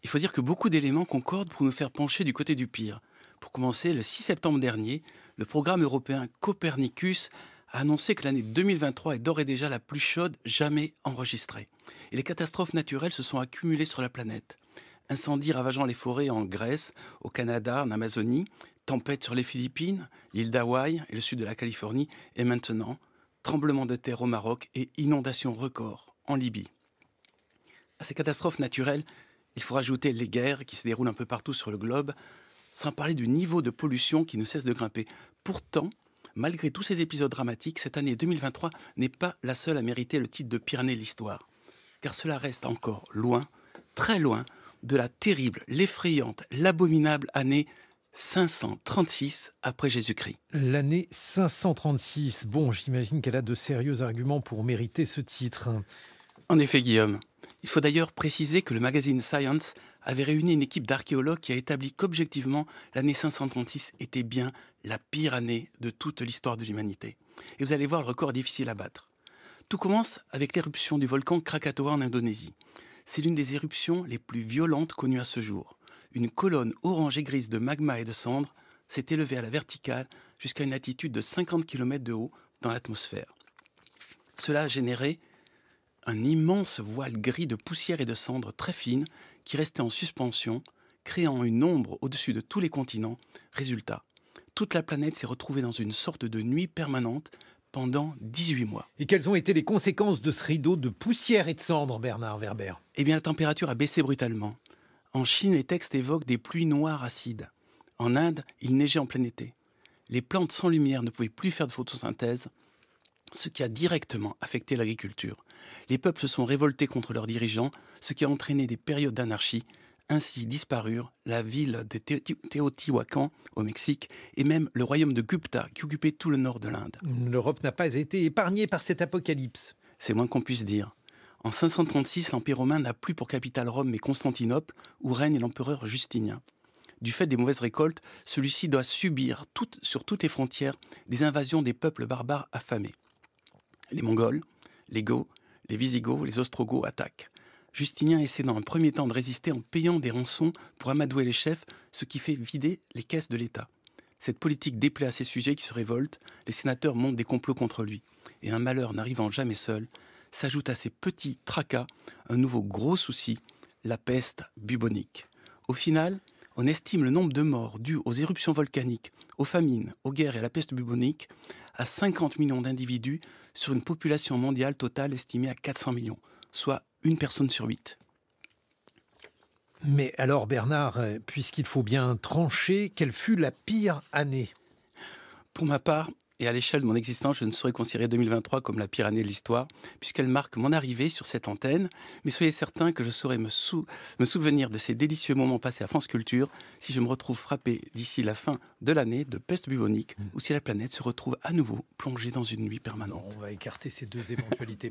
Il faut dire que beaucoup d'éléments concordent pour nous faire pencher du côté du pire. Pour commencer, le 6 septembre dernier, le programme européen Copernicus a annoncé que l'année 2023 est d'ores et déjà la plus chaude jamais enregistrée. Et les catastrophes naturelles se sont accumulées sur la planète. Incendies ravageant les forêts en Grèce, au Canada, en Amazonie, tempêtes sur les Philippines, l'île d'Hawaï et le sud de la Californie, et maintenant, tremblements de terre au Maroc et inondations records en Libye. À ces catastrophes naturelles, il faut rajouter les guerres qui se déroulent un peu partout sur le globe, sans parler du niveau de pollution qui ne cesse de grimper. Pourtant, malgré tous ces épisodes dramatiques, cette année 2023 n'est pas la seule à mériter le titre de pire année de l'histoire. Car cela reste encore loin, très loin, de la terrible, l'effrayante, l'abominable année 536 après Jésus-Christ. L'année 536. Bon, j'imagine qu'elle a de sérieux arguments pour mériter ce titre. En effet, Guillaume. Il faut d'ailleurs préciser que le magazine Science avait réuni une équipe d'archéologues qui a établi qu'objectivement, l'année 536 était bien la pire année de toute l'histoire de l'humanité. Et vous allez voir, le record est difficile à battre. Tout commence avec l'éruption du volcan Krakatoa en Indonésie. C'est l'une des éruptions les plus violentes connues à ce jour. Une colonne orange et grise de magma et de cendres s'est élevée à la verticale jusqu'à une altitude de 50 km de haut dans l'atmosphère. Cela a généré un immense voile gris de poussière et de cendres très fines qui restait en suspension, créant une ombre au-dessus de tous les continents. Résultat, toute la planète s'est retrouvée dans une sorte de nuit permanente pendant 18 mois. Et quelles ont été les conséquences de ce rideau de poussière et de cendres, Bernard Werber? Eh bien, la température a baissé brutalement. En Chine, les textes évoquent des pluies noires acides. En Inde, il neigeait en plein été. Les plantes sans lumière ne pouvaient plus faire de photosynthèse, ce qui a directement affecté l'agriculture. Les peuples se sont révoltés contre leurs dirigeants, ce qui a entraîné des périodes d'anarchie. Ainsi disparurent la ville de Teotihuacan au Mexique et même le royaume de Gupta qui occupait tout le nord de l'Inde. L'Europe n'a pas été épargnée par cet apocalypse. C'est moins qu'on puisse dire. En 536, l'Empire romain n'a plus pour capitale Rome mais Constantinople, où règne l'empereur Justinien. Du fait des mauvaises récoltes, celui-ci doit subir sur toutes les frontières des invasions des peuples barbares affamés. Les Mongols, les Goths, les Visigoths, les Ostrogoths attaquent. Justinien essaie dans un premier temps de résister en payant des rançons pour amadouer les chefs, ce qui fait vider les caisses de l'État. Cette politique déplaît à ses sujets qui se révoltent, les sénateurs montent des complots contre lui. Et un malheur n'arrivant jamais seul, s'ajoute à ces petits tracas un nouveau gros souci, la peste bubonique. Au final, on estime le nombre de morts dus aux éruptions volcaniques, aux famines, aux guerres et à la peste bubonique à 50 millions d'individus sur une population mondiale totale estimée à 400 millions, soit une personne sur 8. Mais alors, Bernard, puisqu'il faut bien trancher, quelle fut la pire année? Pour ma part, et à l'échelle de mon existence, je ne saurais considérer 2023 comme la pire année de l'histoire, puisqu'elle marque mon arrivée sur cette antenne. Mais soyez certains que je saurai me souvenir de ces délicieux moments passés à France Culture si je me retrouve frappé d'ici la fin de l'année de peste bubonique, ou si la planète se retrouve à nouveau plongée dans une nuit permanente. On va écarter ces deux éventualités.